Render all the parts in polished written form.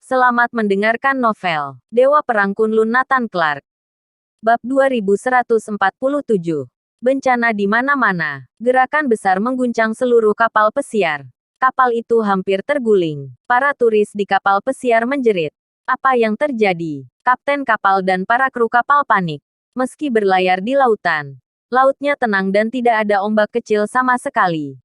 Selamat mendengarkan novel Dewa Perang Kunlun Nathan Clark. Bab 2147. Bencana di mana-mana. Gerakan besar mengguncang seluruh kapal pesiar. Kapal itu hampir terguling. Para turis di kapal pesiar menjerit. Apa yang terjadi? Kapten kapal dan para kru kapal panik. Meski berlayar di lautan, lautnya tenang dan tidak ada ombak kecil sama sekali.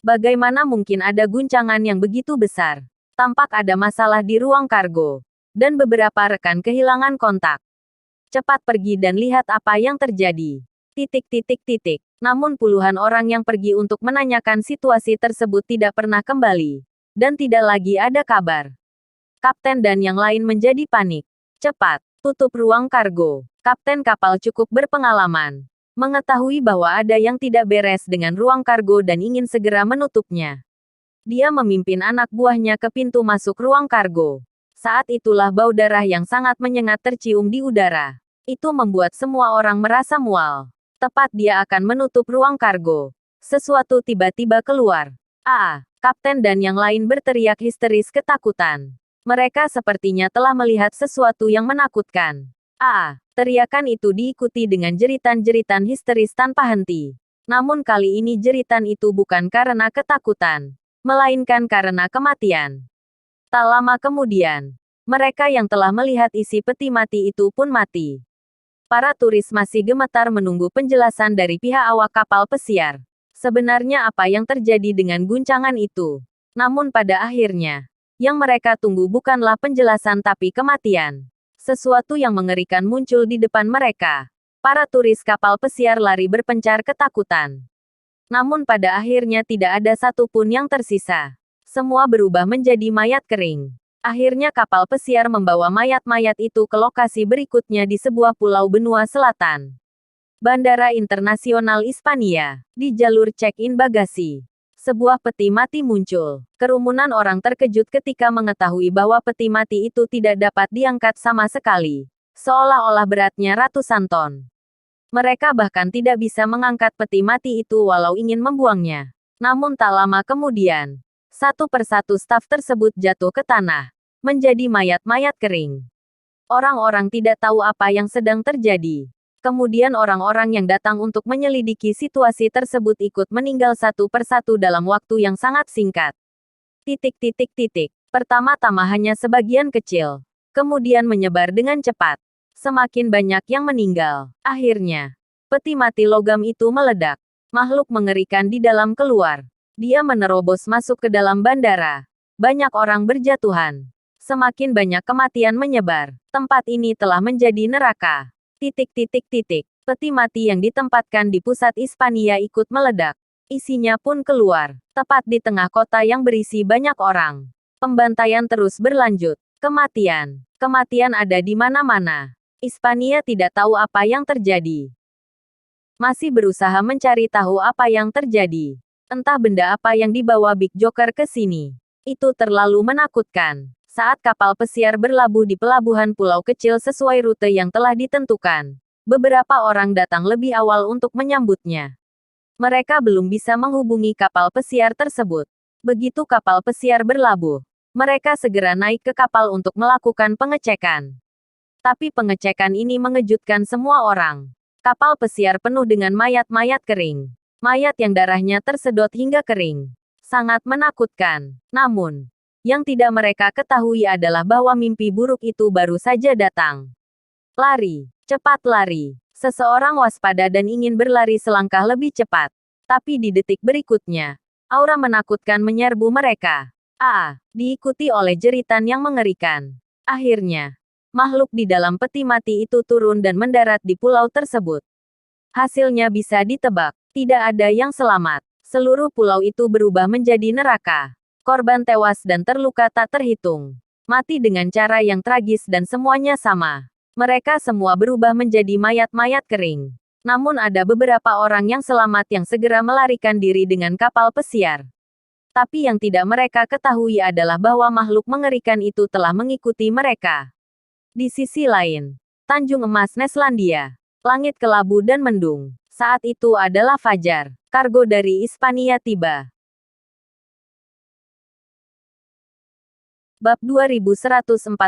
Bagaimana mungkin ada guncangan yang begitu besar? Tampak ada masalah di ruang kargo, dan beberapa rekan kehilangan kontak. Cepat pergi dan lihat apa yang terjadi. Namun puluhan orang yang pergi untuk menanyakan situasi tersebut tidak pernah kembali, dan tidak lagi ada kabar. Kapten dan yang lain menjadi panik. Cepat, tutup ruang kargo. Kapten kapal cukup berpengalaman. Mengetahui bahwa ada yang tidak beres dengan ruang kargo dan ingin segera menutupnya. Dia memimpin anak buahnya ke pintu masuk ruang kargo. Saat itulah bau darah yang sangat menyengat tercium di udara. Itu membuat semua orang merasa mual. Tepat dia akan menutup ruang kargo, sesuatu tiba-tiba keluar. Kapten dan yang lain berteriak histeris ketakutan. Mereka sepertinya telah melihat sesuatu yang menakutkan. Teriakan itu diikuti dengan jeritan-jeritan histeris tanpa henti. Namun kali ini jeritan itu bukan karena ketakutan, melainkan karena kematian. Tak lama kemudian, mereka yang telah melihat isi peti mati itu pun mati. Para turis masih gemetar menunggu penjelasan dari pihak awak kapal pesiar. Sebenarnya apa yang terjadi dengan guncangan itu? Namun pada akhirnya, yang mereka tunggu bukanlah penjelasan tapi kematian. Sesuatu yang mengerikan muncul di depan mereka. Para turis kapal pesiar lari berpencar ketakutan. Namun pada akhirnya tidak ada satupun yang tersisa. Semua berubah menjadi mayat kering. Akhirnya kapal pesiar membawa mayat-mayat itu ke lokasi berikutnya di sebuah pulau benua selatan. Bandara Internasional Ispania. Di jalur check-in bagasi, sebuah peti mati muncul. Kerumunan orang terkejut ketika mengetahui bahwa peti mati itu tidak dapat diangkat sama sekali. Seolah-olah beratnya ratusan ton. Mereka bahkan tidak bisa mengangkat peti mati itu walau ingin membuangnya. Namun tak lama kemudian, satu persatu staf tersebut jatuh ke tanah, menjadi mayat-mayat kering. Orang-orang tidak tahu apa yang sedang terjadi. Kemudian orang-orang yang datang untuk menyelidiki situasi tersebut ikut meninggal satu persatu dalam waktu yang sangat singkat. Pertama-tama hanya sebagian kecil, kemudian menyebar dengan cepat. Semakin banyak yang meninggal. Akhirnya, peti mati logam itu meledak. Makhluk mengerikan di dalam keluar. Dia menerobos masuk ke dalam bandara. Banyak orang berjatuhan. Semakin banyak kematian menyebar. Tempat ini telah menjadi neraka. Peti mati yang ditempatkan di pusat Ispania ikut meledak. Isinya pun keluar. Tepat di tengah kota yang berisi banyak orang. Pembantaian terus berlanjut. Kematian ada di mana-mana. Ispania tidak tahu apa yang terjadi. Masih berusaha mencari tahu apa yang terjadi. Entah benda apa yang dibawa Big Joker ke sini. Itu terlalu menakutkan. Saat kapal pesiar berlabuh di pelabuhan pulau kecil sesuai rute yang telah ditentukan, beberapa orang datang lebih awal untuk menyambutnya. Mereka belum bisa menghubungi kapal pesiar tersebut. Begitu kapal pesiar berlabuh, mereka segera naik ke kapal untuk melakukan pengecekan. Tapi pengecekan ini mengejutkan semua orang. Kapal pesiar penuh dengan mayat-mayat kering. Mayat yang darahnya tersedot hingga kering. Sangat menakutkan. Namun, yang tidak mereka ketahui adalah bahwa mimpi buruk itu baru saja datang. Lari. Cepat lari. Seseorang waspada dan ingin berlari selangkah lebih cepat. Tapi di detik berikutnya, aura menakutkan menyerbu mereka. Diikuti oleh jeritan yang mengerikan. Akhirnya, makhluk di dalam peti mati itu turun dan mendarat di pulau tersebut. Hasilnya bisa ditebak. Tidak ada yang selamat. Seluruh pulau itu berubah menjadi neraka. Korban tewas dan terluka tak terhitung. Mati dengan cara yang tragis dan semuanya sama. Mereka semua berubah menjadi mayat-mayat kering. Namun ada beberapa orang yang selamat yang segera melarikan diri dengan kapal pesiar. Tapi yang tidak mereka ketahui adalah bahwa makhluk mengerikan itu telah mengikuti mereka. Di sisi lain, Tanjung Emas Neslandia. Langit kelabu dan mendung. Saat itu adalah fajar. Kargo dari Ispania tiba. Bab 2148.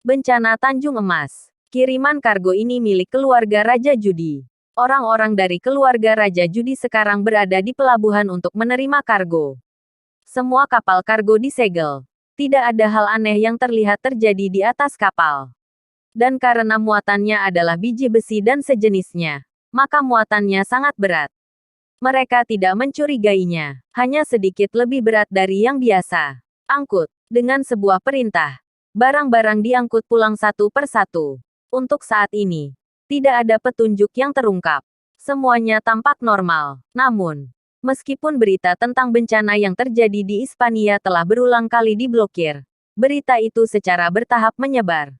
Bencana Tanjung Emas. Kiriman kargo ini milik keluarga Raja Judi. Orang-orang dari keluarga Raja Judi sekarang berada di pelabuhan untuk menerima kargo. Semua kapal kargo disegel. Tidak ada hal aneh yang terlihat terjadi di atas kapal. Dan karena muatannya adalah biji besi dan sejenisnya, maka muatannya sangat berat. Mereka tidak mencurigainya, hanya sedikit lebih berat dari yang biasa. Angkut. Dengan sebuah perintah, barang-barang diangkut pulang satu per satu. Untuk saat ini, tidak ada petunjuk yang terungkap. Semuanya tampak normal. Namun, meskipun berita tentang bencana yang terjadi di Hispania telah berulang kali diblokir, berita itu secara bertahap menyebar.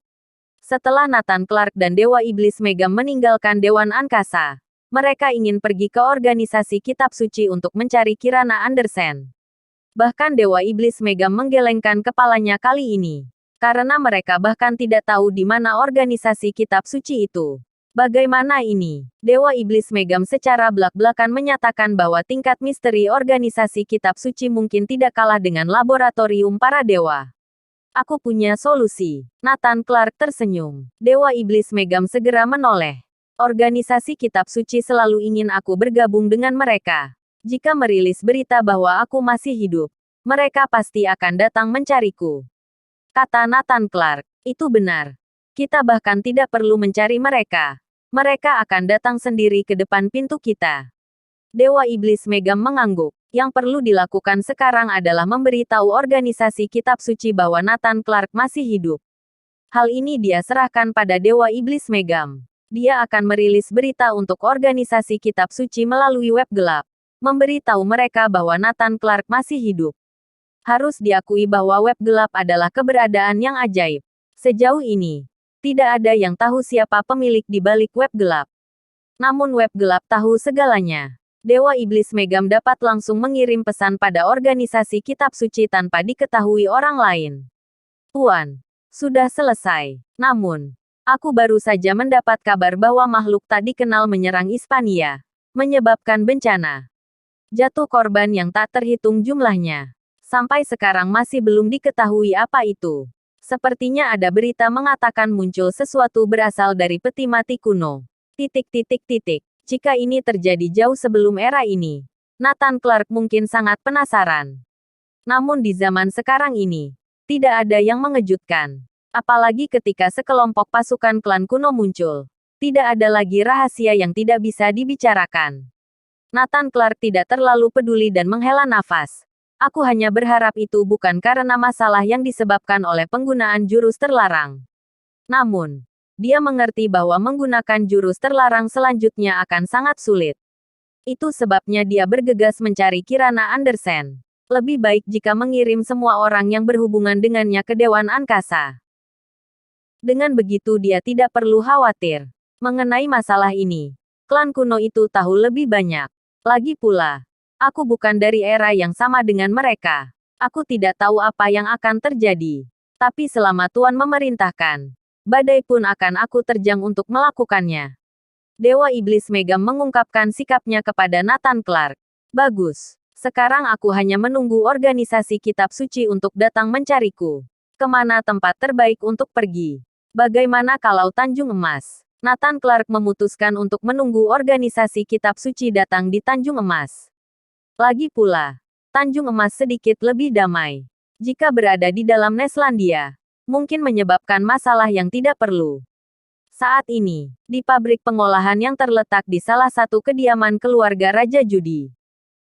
Setelah Nathan Clark dan Dewa Iblis Megam meninggalkan Dewan Angkasa, mereka ingin pergi ke organisasi kitab suci untuk mencari Kirana Andersen. Bahkan Dewa Iblis Megam menggelengkan kepalanya kali ini. Karena mereka bahkan tidak tahu di mana organisasi kitab suci itu. Bagaimana ini? Dewa Iblis Megam secara belak-belakan menyatakan bahwa tingkat misteri organisasi kitab suci mungkin tidak kalah dengan laboratorium para dewa. Aku punya solusi. Nathan Clark tersenyum. Dewa Iblis Megam segera menoleh. Organisasi kitab suci selalu ingin aku bergabung dengan mereka. Jika merilis berita bahwa aku masih hidup, mereka pasti akan datang mencariku. Kata Nathan Clark, itu benar. Kita bahkan tidak perlu mencari mereka. Mereka akan datang sendiri ke depan pintu kita. Dewa Iblis Megam mengangguk. Yang perlu dilakukan sekarang adalah memberitahu organisasi kitab suci bahwa Nathan Clark masih hidup. Hal ini dia serahkan pada Dewa Iblis Megam. Dia akan merilis berita untuk organisasi kitab suci melalui web gelap. Memberitahu mereka bahwa Nathan Clark masih hidup. Harus diakui bahwa web gelap adalah keberadaan yang ajaib. Sejauh ini, tidak ada yang tahu siapa pemilik di balik web gelap. Namun web gelap tahu segalanya. Dewa Iblis Megam dapat langsung mengirim pesan pada organisasi kitab suci tanpa diketahui orang lain. Tuan, sudah selesai. Namun, aku baru saja mendapat kabar bahwa makhluk tak dikenal menyerang Hispania, menyebabkan bencana. Jatuh korban yang tak terhitung jumlahnya. Sampai sekarang masih belum diketahui apa itu. Sepertinya ada berita mengatakan muncul sesuatu berasal dari peti mati kuno. Jika ini terjadi jauh sebelum era ini, Nathan Clark mungkin sangat penasaran. Namun di zaman sekarang ini, tidak ada yang mengejutkan. Apalagi ketika sekelompok pasukan klan kuno muncul. Tidak ada lagi rahasia yang tidak bisa dibicarakan. Nathan Clark tidak terlalu peduli dan menghela nafas. Aku hanya berharap itu bukan karena masalah yang disebabkan oleh penggunaan jurus terlarang. Namun, dia mengerti bahwa menggunakan jurus terlarang selanjutnya akan sangat sulit. Itu sebabnya dia bergegas mencari Kirana Andersen. Lebih baik jika mengirim semua orang yang berhubungan dengannya ke Dewan Angkasa. Dengan begitu dia tidak perlu khawatir mengenai masalah ini. Klan kuno itu tahu lebih banyak. Lagi pula, aku bukan dari era yang sama dengan mereka. Aku tidak tahu apa yang akan terjadi. Tapi selama Tuan memerintahkan, badai pun akan aku terjang untuk melakukannya. Dewa Iblis Megam mengungkapkan sikapnya kepada Nathan Clark. Bagus. Sekarang aku hanya menunggu organisasi kitab suci untuk datang mencariku. Kemana tempat terbaik untuk pergi? Bagaimana kalau Tanjung Emas? Nathan Clark memutuskan untuk menunggu organisasi kitab suci datang di Tanjung Emas. Lagi pula, Tanjung Emas sedikit lebih damai. Jika berada di dalam Neslandia, mungkin menyebabkan masalah yang tidak perlu. Saat ini, di pabrik pengolahan yang terletak di salah satu kediaman keluarga Raja Judi,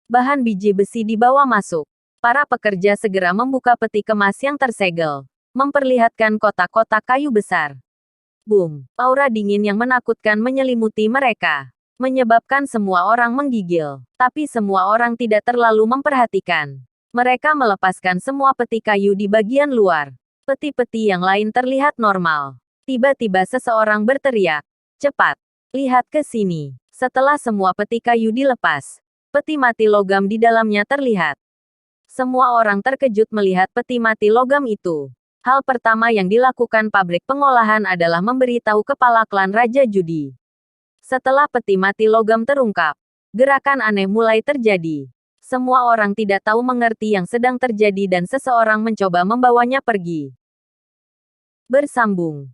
bahan biji besi dibawa masuk. Para pekerja segera membuka peti kemas yang tersegel, memperlihatkan kotak-kotak kayu besar. Boom! Aura dingin yang menakutkan menyelimuti mereka, menyebabkan semua orang menggigil. Tapi semua orang tidak terlalu memperhatikan. Mereka melepaskan semua peti kayu di bagian luar. Peti-peti yang lain terlihat normal. Tiba-tiba seseorang berteriak, "Cepat! Lihat ke sini!" Setelah semua peti kayu dilepas, peti mati logam di dalamnya terlihat. Semua orang terkejut melihat peti mati logam itu. Hal pertama yang dilakukan pabrik pengolahan adalah memberitahu kepala klan Raja Judi. Setelah peti mati logam terungkap, gerakan aneh mulai terjadi. Semua orang tidak tahu mengerti yang sedang terjadi dan seseorang mencoba membawanya pergi. Bersambung.